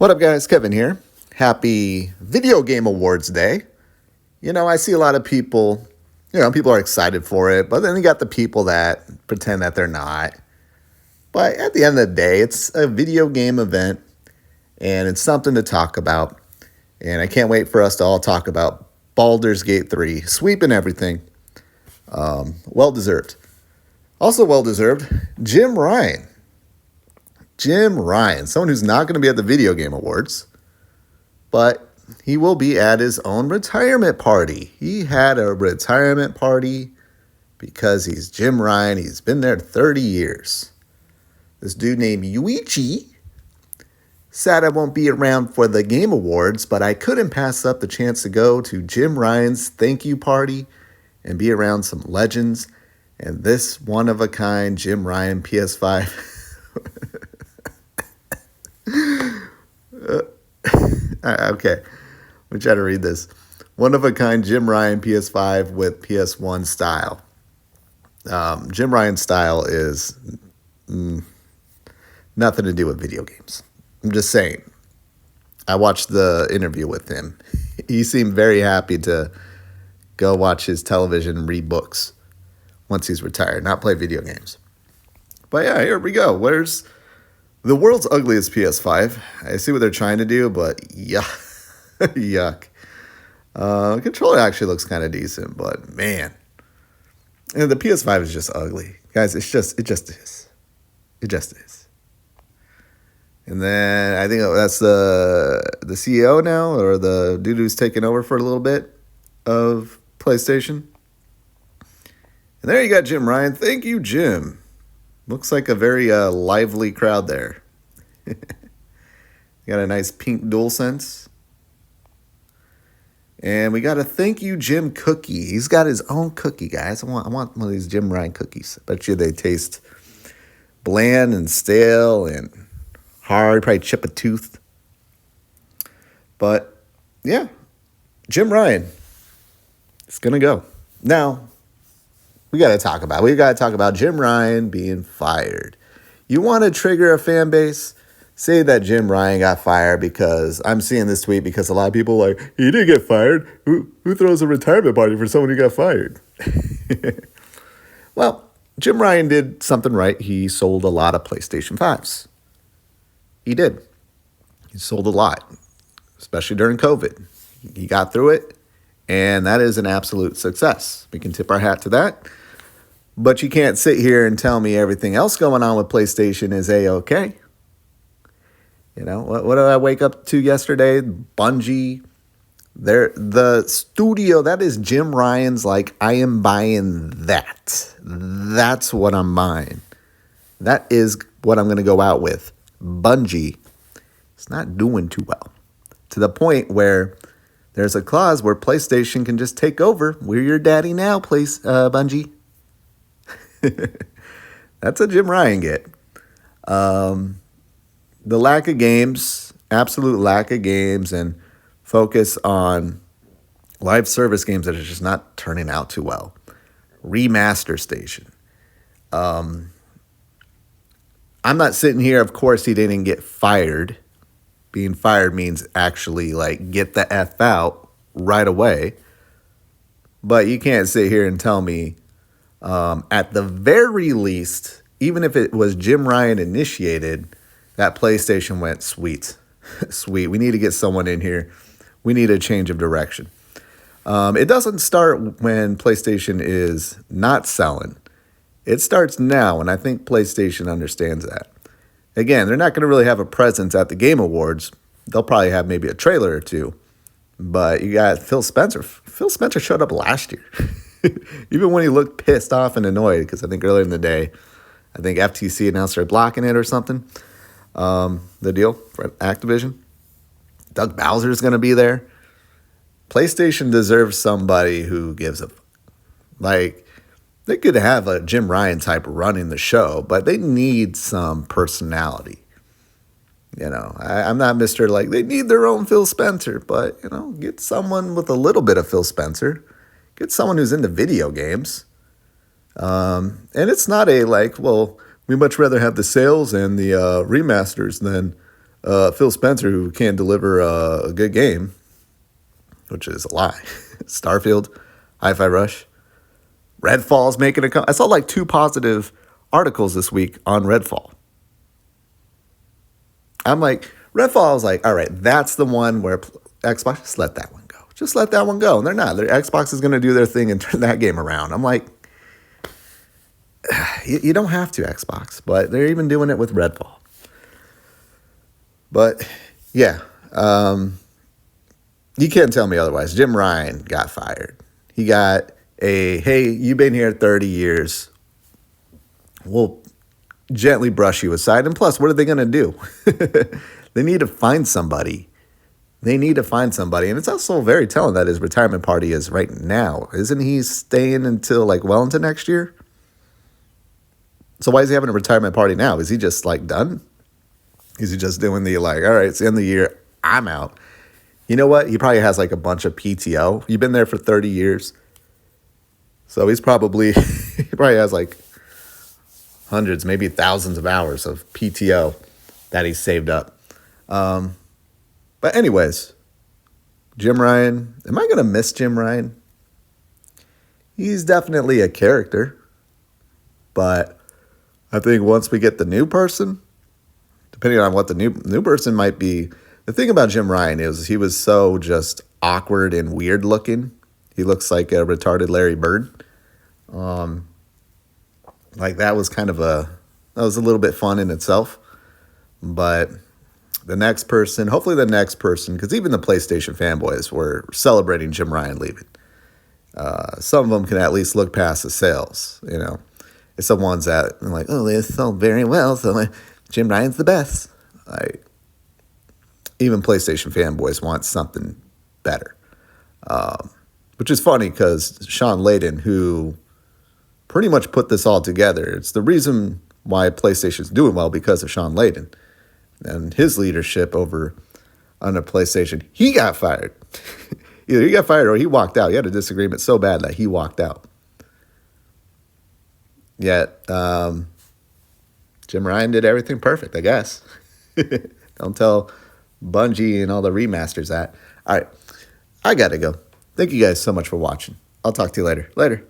What up, guys? Kevin here. Happy Video Game Awards Day. I see a lot of people, people are excited for it, but then you got the people that pretend that they're not. But at the end of the day, it's a video game event, and it's something to talk about. And I can't wait for us to all talk about Baldur's Gate 3, sweeping everything. Well-deserved. Also well-deserved, Jim Ryan. Jim Ryan, someone who's not going to be at the Video Game Awards, but he will be at his own retirement party. He had a retirement party because he's Jim Ryan. He's been there 30 years. This dude named Yuichi said I won't be around for the Game Awards, but I couldn't pass up the chance to go to Jim Ryan's thank you party and be around some legends. And this one-of-a-kind Jim Ryan PS5 okay, we try to read this. One-of-a-kind Jim Ryan PS5 with PS1 style. Jim Ryan's style is nothing to do with video games. I'm just saying. I watched the interview with him. He seemed very happy to go watch his television and read books once he's retired, not play video games. But yeah, here we go. Where's the world's ugliest PS5? I see what they're trying to do, but yuck. Yuck. Controller actually looks kind of decent, but man. And the PS5 is just ugly. Guys, it just is. It just is. And then I think that's the CEO now, or the dude who's taken over for a little bit of PlayStation. And there you got Jim Ryan. Thank you, Jim. Looks like a very lively crowd there. Got a nice pink DualSense. And we got a thank you, Jim cookie. He's got his own cookie, guys. I want one of these Jim Ryan cookies. I bet you they taste bland and stale and hard. Probably chip a tooth. But, yeah. Jim Ryan. It's going to go. Now, we got to talk about Jim Ryan being fired. You want to trigger a fan base? Say that Jim Ryan got fired because I'm seeing this tweet because a lot of people are like, he didn't get fired. Who throws a retirement party for someone who got fired? Well, Jim Ryan did something right. He sold a lot of PlayStation 5s. He did. He sold a lot, especially during COVID. He got through it, and that is an absolute success. We can tip our hat to that. But you can't sit here and tell me everything else going on with PlayStation is A-okay. What did I wake up to yesterday? Bungie, the studio, that is Jim Ryan's, like, I am buying that. That's what I'm buying. That is what I'm going to go out with. Bungie is not doing too well. To the point where there's a clause where PlayStation can just take over. We're your daddy now, Bungie. That's a Jim Ryan get. The lack of games, absolute lack of games, and focus on live service games that are just not turning out too well. Remaster Station. I'm not sitting here, of course, he didn't get fired. Being fired means actually, get the F out right away. But you can't sit here and tell me, at the very least, even if it was Jim Ryan initiated, that PlayStation went, sweet. Sweet. We need to get someone in here. We need a change of direction. It doesn't start when PlayStation is not selling. It starts now, and I think PlayStation understands that. Again, they're not going to really have a presence at the Game Awards. They'll probably have maybe a trailer or two. But you got Phil Spencer. Phil Spencer showed up last year. Even when he looked pissed off and annoyed, because I think earlier in the day, I think FTC announced they're blocking it or something. The deal for Activision. Doug Bowser is going to be there. PlayStation deserves somebody who gives a fuck. They could have a Jim Ryan type running the show, but they need some personality. I'm not Mr. They need their own Phil Spencer, but, get someone with a little bit of Phil Spencer. Get someone who's into video games. And it's not we much rather have the sales and the remasters than Phil Spencer, who can't deliver a good game, which is a lie. Starfield, Hi-Fi Rush, Redfall's making a I saw like 2 positive articles this week on Redfall. I'm like, Redfall, I was like, all right, that's the one where Xbox, just let that one go. Just let that one go. And they're not. Xbox is going to do their thing and turn that game around. I'm like, you don't have to, Xbox, but they're even doing it with Redfall. But yeah, you can't tell me otherwise. Jim Ryan got fired. He got hey, you've been here 30 years. We'll gently brush you aside. And plus, what are they going to do? They need to find somebody. And it's also very telling that his retirement party is right now. Isn't he staying until like well into next year? So why is he having a retirement party now? Is he just like done? Is he just doing the like, all right, it's the end of the year, I'm out? You know what? He probably has like a bunch of PTO. You've been there for 30 years. So he probably has like hundreds, maybe thousands of hours of PTO that he's saved up. But anyways, Jim Ryan, am I going to miss Jim Ryan? He's definitely a character. But I think once we get the new person, depending on what the new person might be, the thing about Jim Ryan is he was so just awkward and weird looking. He looks like a retarded Larry Bird. Like that was a little bit fun in itself. But hopefully the next person, because even the PlayStation fanboys were celebrating Jim Ryan leaving. Some of them can at least look past the sales, you know. It's the ones that are like, oh, they sold very well, so Jim Ryan's the best. Like, even PlayStation fanboys want something better. Which is funny because Sean Layden, who pretty much put this all together, it's the reason why PlayStation's doing well because of Sean Layden and his leadership over on the PlayStation. He got fired. Either he got fired or he walked out. He had a disagreement so bad that he walked out. Yet, Jim Ryan did everything perfect, I guess. Don't tell Bungie and all the remasters that. All right, I got to go. Thank you guys so much for watching. I'll talk to you later. Later.